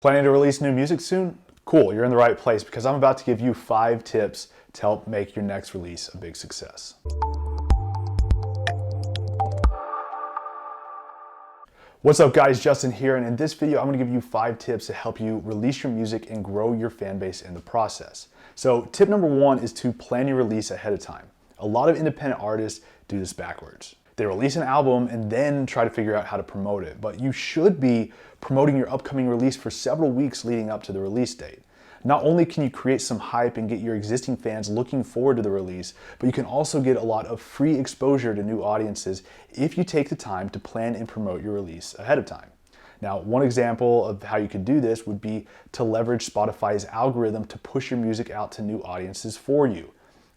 Planning to release new music soon? Cool, you're in the right place because I'm about to give you 5 tips to help make your next release a big success. What's up guys, Justin here, and in this video I'm going to give you 5 tips to help you release your music and grow your fan base in the process. So tip number 1 is to plan your release ahead of time. A lot of independent artists do this backwards. They release an album and then try to figure out how to promote it, but you should be promoting your upcoming release for several weeks leading up to the release date. Not only can you create some hype and get your existing fans looking forward to the release, but you can also get a lot of free exposure to new audiences if you take the time to plan and promote your release ahead of time. Now, one example of how you could do this would be to leverage Spotify's algorithm to push your music out to new audiences for you.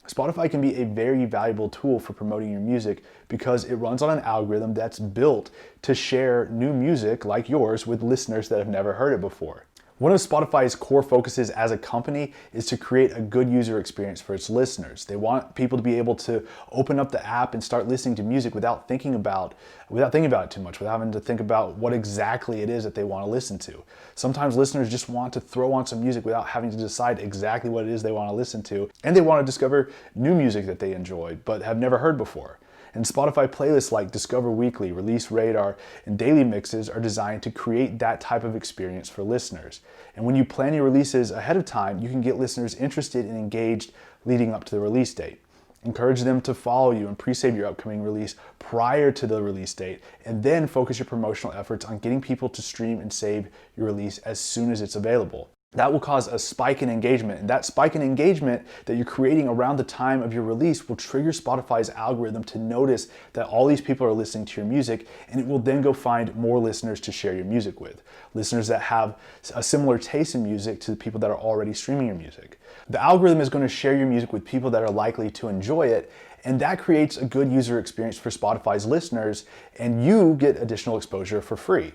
Spotify can be a very valuable tool for promoting your music because it runs on an algorithm that's built to share new music like yours with listeners that have never heard it before. One of Spotify's core focuses as a company is to create a good user experience for its listeners. They want people to be able to open up the app and start listening to music without thinking about it too much, without having to think about what exactly it is that they want to listen to. Sometimes listeners just want to throw on some music without having to decide exactly what it is they want to listen to, and they want to discover new music that they enjoy but have never heard before. And Spotify playlists like Discover Weekly, Release Radar, and Daily Mixes are designed to create that type of experience for listeners. And when you plan your releases ahead of time, you can get listeners interested and engaged leading up to the release date. Encourage them to follow you and pre-save your upcoming release prior to the release date, and then focus your promotional efforts on getting people to stream and save your release as soon as it's available. That will cause a spike in engagement, and that spike in engagement that you're creating around the time of your release will trigger Spotify's algorithm to notice that all these people are listening to your music, and it will then go find more listeners to share your music with. Listeners that have a similar taste in music to the people that are already streaming your music. The algorithm is going to share your music with people that are likely to enjoy it, and that creates a good user experience for Spotify's listeners, and you get additional exposure for free.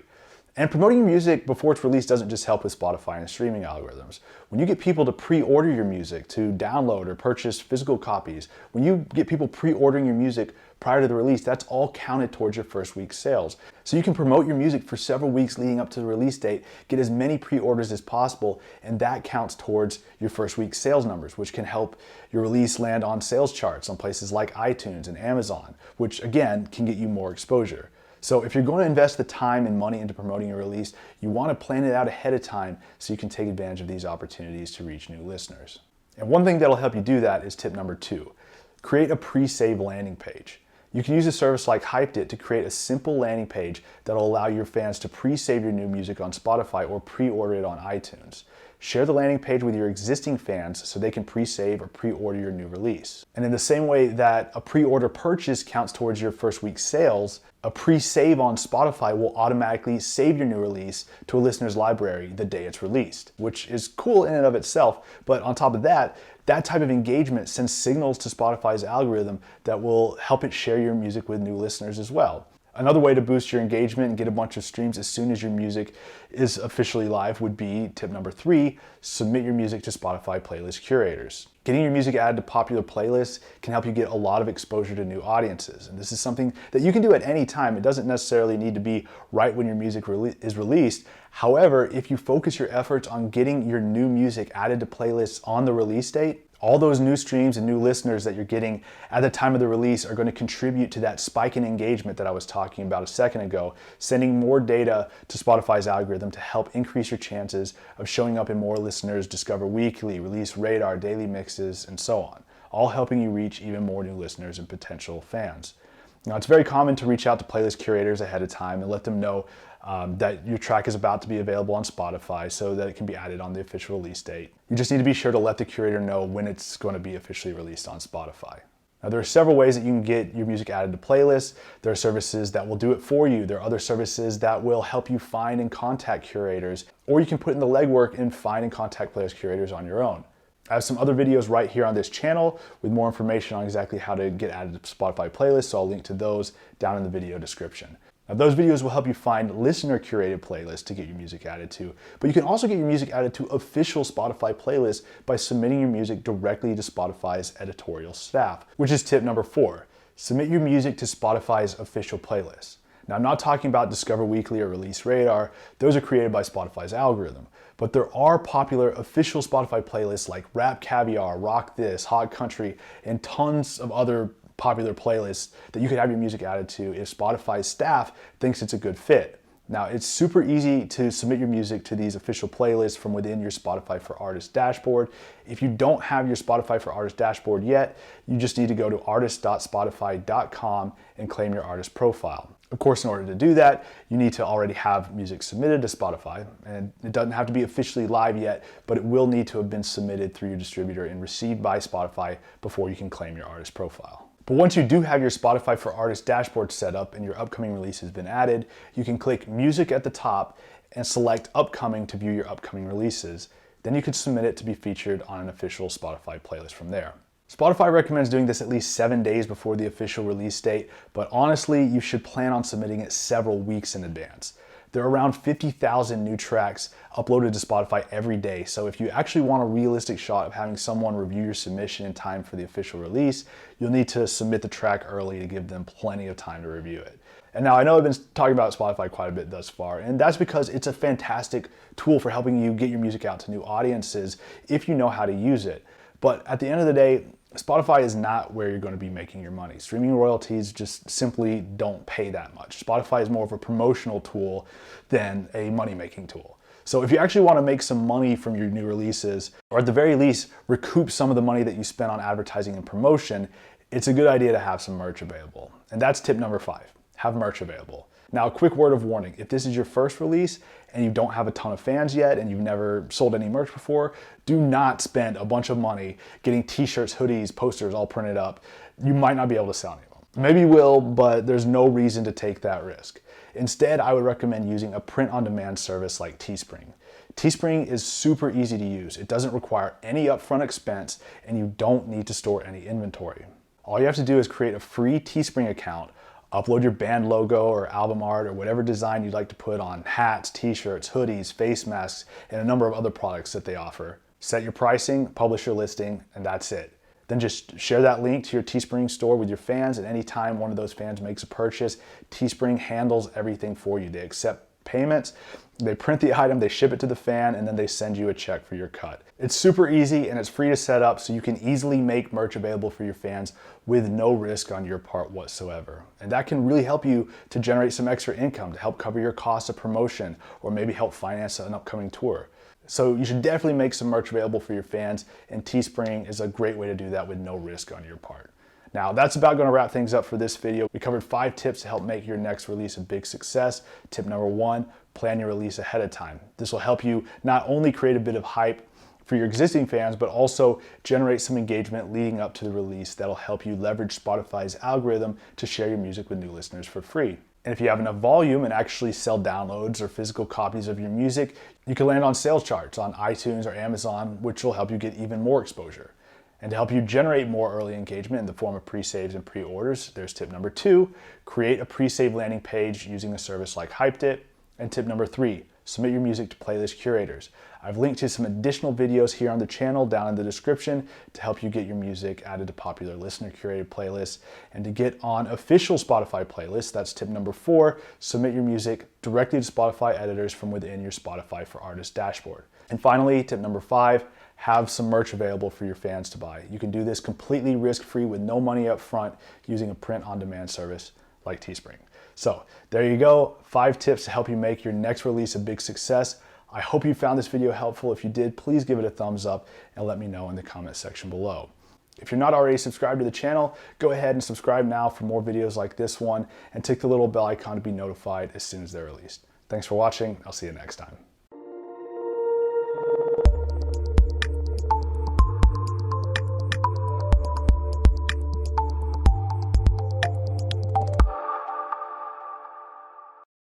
And promoting your music before it's released doesn't just help with Spotify and streaming algorithms. When you get people to pre-order your music, to download or purchase physical copies, when you get people pre-ordering your music prior to the release, that's all counted towards your first week's sales. So you can promote your music for several weeks leading up to the release date, get as many pre-orders as possible, and that counts towards your first week's sales numbers, which can help your release land on sales charts on places like iTunes and Amazon, which again can get you more exposure. So if you're going to invest the time and money into promoting your release, you want to plan it out ahead of time so you can take advantage of these opportunities to reach new listeners. And one thing that'll help you do that is tip number 2. Create a pre-save landing page. You can use a service like Hyped It to create a simple landing page that'll allow your fans to pre-save your new music on Spotify or pre-order it on iTunes. Share the landing page with your existing fans so they can pre-save or pre-order your new release. And in the same way that a pre-order purchase counts towards your first week's sales, a pre-save on Spotify will automatically save your new release to a listener's library the day it's released, which is cool in and of itself. But on top of that, that type of engagement sends signals to Spotify's algorithm that will help it share your music with new listeners as well. Another way to boost your engagement and get a bunch of streams as soon as your music is officially live would be tip number 3, submit your music to Spotify playlist curators. Getting your music added to popular playlists can help you get a lot of exposure to new audiences. And this is something that you can do at any time. It doesn't necessarily need to be right when your music is released. However, if you focus your efforts on getting your new music added to playlists on the release date, all those new streams and new listeners that you're getting at the time of the release are going to contribute to that spike in engagement that I was talking about a second ago, sending more data to Spotify's algorithm to help increase your chances of showing up in more listeners' Discover Weekly, Release Radar, Daily Mixes, and so on, all helping you reach even more new listeners and potential fans. Now, it's very common to reach out to playlist curators ahead of time and let them know that your track is about to be available on Spotify so that it can be added on the official release date. You just need to be sure to let the curator know when it's going to be officially released on Spotify. Now, there are several ways that you can get your music added to playlists. There are services that will do it for you. There are other services that will help you find and contact curators, or you can put in the legwork and find and contact playlist curators on your own. I have some other videos right here on this channel with more information on exactly how to get added to Spotify playlists, so I'll link to those down in the video description. Now, those videos will help you find listener-curated playlists to get your music added to, but you can also get your music added to official Spotify playlists by submitting your music directly to Spotify's editorial staff, which is tip number 4. Submit your music to Spotify's official playlist. Now, I'm not talking about Discover Weekly or Release Radar. Those are created by Spotify's algorithm. But there are popular official Spotify playlists like Rap Caviar, Rock This, Hot Country, and tons of other popular playlists that you could have your music added to if Spotify's staff thinks it's a good fit. Now, it's super easy to submit your music to these official playlists from within your Spotify for Artists dashboard. If you don't have your Spotify for Artists dashboard yet, you just need to go to artist.spotify.com and claim your artist profile. Of course, in order to do that, you need to already have music submitted to Spotify, and it doesn't have to be officially live yet, but it will need to have been submitted through your distributor and received by Spotify before you can claim your artist profile. But once you do have your Spotify for Artists dashboard set up and your upcoming release has been added, you can click Music at the top and select Upcoming to view your upcoming releases. Then you can submit it to be featured on an official Spotify playlist from there. Spotify recommends doing this at least 7 days before the official release date, but honestly, you should plan on submitting it several weeks in advance. There are around 50,000 new tracks uploaded to Spotify every day, so if you actually want a realistic shot of having someone review your submission in time for the official release, you'll need to submit the track early to give them plenty of time to review it. And now I know I've been talking about Spotify quite a bit thus far, and that's because it's a fantastic tool for helping you get your music out to new audiences if you know how to use it. But at the end of the day, Spotify is not where you're going to be making your money. Streaming royalties just simply don't pay that much. Spotify is more of a promotional tool than a money-making tool. So if you actually want to make some money from your new releases, or at the very least, recoup some of the money that you spent on advertising and promotion, it's a good idea to have some merch available. And that's tip number 5, have merch available. Now, a quick word of warning, if this is your first release and you don't have a ton of fans yet and you've never sold any merch before, do not spend a bunch of money getting t-shirts, hoodies, posters all printed up. You might not be able to sell any of them. Maybe you will, but there's no reason to take that risk. Instead, I would recommend using a print-on-demand service like Teespring. Teespring is super easy to use. It doesn't require any upfront expense and you don't need to store any inventory. All you have to do is create a free Teespring account, upload your band logo or album art or whatever design you'd like to put on hats, t-shirts, hoodies, face masks, and a number of other products that they offer. Set your pricing, publish your listing, and that's it. Then just share that link to your Teespring store with your fans, and anytime one of those fans makes a purchase, Teespring handles everything for you. They accept payments, they print the item, they ship it to the fan, and then they send you a check for your cut. It's super easy and it's free to set up, so you can easily make merch available for your fans with no risk on your part whatsoever. And that can really help you to generate some extra income to help cover your cost of promotion or maybe help finance an upcoming tour. So you should definitely make some merch available for your fans, and Teespring is a great way to do that with no risk on your part. Now, that's about going to wrap things up for this video. We covered 5 tips to help make your next release a big success. Tip number 1, plan your release ahead of time. This will help you not only create a bit of hype for your existing fans, but also generate some engagement leading up to the release that'll help you leverage Spotify's algorithm to share your music with new listeners for free. And if you have enough volume and actually sell downloads or physical copies of your music, you can land on sales charts on iTunes or Amazon, which will help you get even more exposure. And to help you generate more early engagement in the form of pre-saves and pre-orders, there's tip number 2, create a pre-save landing page using a service like Hyped It. And tip number 3, submit your music to playlist curators. I've linked to some additional videos here on the channel down in the description to help you get your music added to popular listener curated playlists. And to get on official Spotify playlists, that's tip number 4, submit your music directly to Spotify editors from within your Spotify for Artists dashboard. And finally, tip number 5, have some merch available for your fans to buy. You can do this completely risk-free with no money up front using a print-on-demand service like Teespring. So there you go, 5 tips to help you make your next release a big success. I hope you found this video helpful. If you did, please give it a thumbs up and let me know in the comment section below. If you're not already subscribed to the channel, go ahead and subscribe now for more videos like this one, and tick the little bell icon to be notified as soon as they're released. Thanks for watching. I'll see you next time.